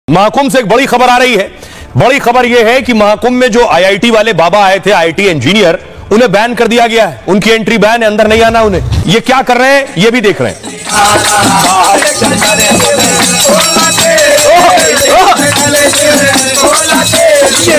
महाकुंभ से एक बड़ी खबर आ रही है। बड़ी खबर यह है कि महाकुंभ में जो आईआईटी वाले बाबा आए थे, आईआईटी इंजीनियर, उन्हें बैन कर दिया गया है। उनकी एंट्री बैन है, अंदर नहीं आना उन्हें। ये क्या कर रहे हैं ये भी देख रहे हैं।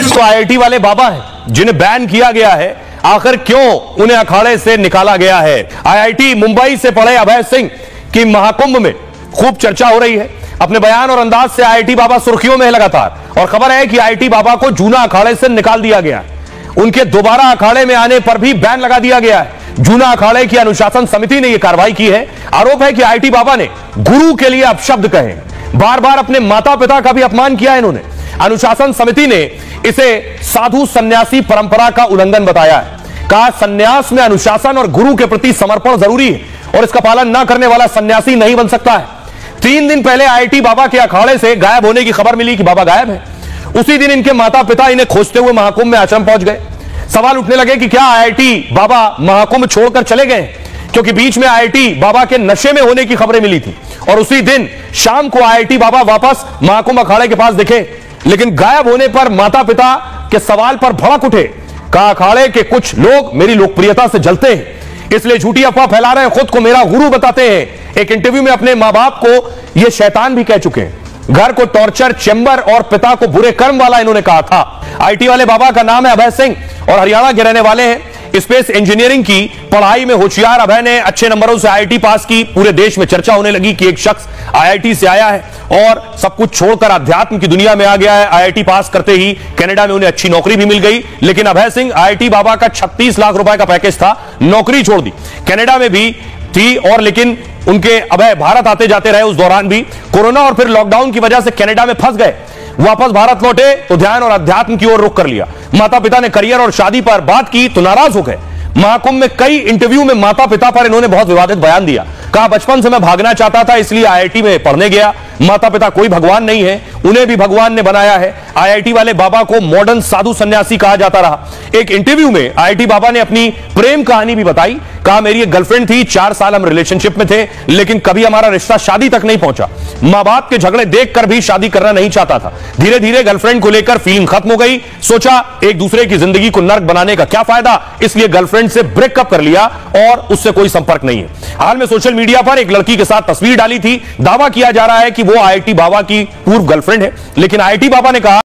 तो आईआईटी वाले बाबा हैं जिन्हें बैन किया गया है, आखिर क्यों उन्हें अखाड़े से निकाला गया है? आईआईटी मुंबई से पढ़े अभय सिंह की महाकुंभ में खूब चर्चा हो रही है। अपने बयान और अंदाज से आईआईटी बाबा सुर्खियों में है लगातार, और खबर है कि आईआईटी बाबा को जूना अखाड़े से निकाल दिया गया है। उनके दोबारा अखाड़े में आने पर भी बैन लगा दिया गया है। जूना अखाड़े की अनुशासन समिति ने यह कार्रवाई की है। आरोप है कि आईआईटी बाबा ने गुरु के लिए अपशब्द कहे, बार बार अपने माता पिता का भी अपमान किया इन्होंने। अनुशासन समिति ने इसे साधु सन्यासी परंपरा का उल्लंघन बताया है। कहा सन्यास में अनुशासन और गुरु के प्रति समर्पण जरूरी है और इसका पालन न करने वाला सन्यासी नहीं बन सकता है। 3 दिन पहले आईआईटी बाबा के अखाड़े से गायब होने की खबर मिली कि बाबा गायब है। उसी दिन इनके माता पिता इन्हें खोजते हुए महाकुंभ में आश्रम पहुंच गए। सवाल उठने लगे कि क्या आईआईटी बाबा महाकुंभ छोड़कर चले गए, क्योंकि बीच में आईआईटी बाबा के नशे में होने की खबरें मिली थी और उसी दिन शाम को आईआईटी बाबा वापस महाकुंभ अखाड़े के पास दिखे। लेकिन गायब होने पर माता पिता के सवाल पर भड़क उठे। कहा अखाड़े के कुछ लोग मेरी लोकप्रियता से जलते हैं, इसलिए झूठी अफवाह फैला रहे हैं, खुद को मेरा गुरु बताते हैं। एक इंटरव्यू में अपने मां बाप को यह शैतान भी कह चुके हैं। घर को टॉर्चर चेंबर और पिता को बुरे कर्म वाला इन्होंने कहा था। आईआईटी वाले बाबा का नाम है अभय सिंह और हरियाणा के रहने वाले हैं। स्पेस इंजीनियरिंग की पढ़ाई में होशियार अभय ने अच्छे नंबरों से आईआईटी पास की। पूरे देश में चर्चा होने लगी कि एक शख्स आईआईटी से आया है और सब कुछ छोड़कर अध्यात्म की दुनिया में आ गया है। आईआईटी पास करते ही कनाडा में उन्हें अच्छी नौकरी भी मिल गई। लेकिन अभय सिंह आईआईटी बाबा का 36 लाख रुपए का पैकेज था, नौकरी छोड़ दी। कनाडा में भी थी और लेकिन उनके अभय भारत आते जाते रहे। उस दौरान भी कोरोना और फिर लॉकडाउन की वजह से कनाडा में फंस गए। वापस भारत लौटे तो ध्यान और अध्यात्म की ओर रुख कर लिया। माता पिता ने करियर और शादी पर बात की तो नाराज हो गए। महाकुंभ में कई इंटरव्यू में माता पिता पर इन्होंने बहुत विवादित बयान दिया। कहा बचपन से मैं भागना चाहता था, इसलिए आईआईटी में पढ़ने गया। माता पिता कोई भगवान नहीं है, उन्हें भी भगवान ने बनाया है। आईआईटी वाले बाबा को मॉडर्न साधु सन्यासी कहा जाता रहा। एक इंटरव्यू में आईआईटी बाबा ने अपनी प्रेम कहानी भी बताई। कहा मेरी एक गर्लफ्रेंड थी, 4 साल हम रिलेशनशिप में थे, लेकिन कभी हमारा रिश्ता शादी तक नहीं पहुंचा। मां बाप के झगड़े देखकर भी शादी करना नहीं चाहता था। धीरे धीरे गर्लफ्रेंड को लेकर फीलिंग खत्म हो गई। सोचा एक दूसरे की जिंदगी को नर्क बनाने का क्या फायदा, इसलिए गर्लफ्रेंड से ब्रेकअप कर लिया और उससे कोई संपर्क नहीं है। हाल में सोशल मीडिया पर एक लड़की के साथ तस्वीर डाली थी। दावा किया जा रहा है कि वो आईआईटी बाबा की पूर्व गर्लफ्रेंड है, लेकिन आईआईटी बाबा ने कहा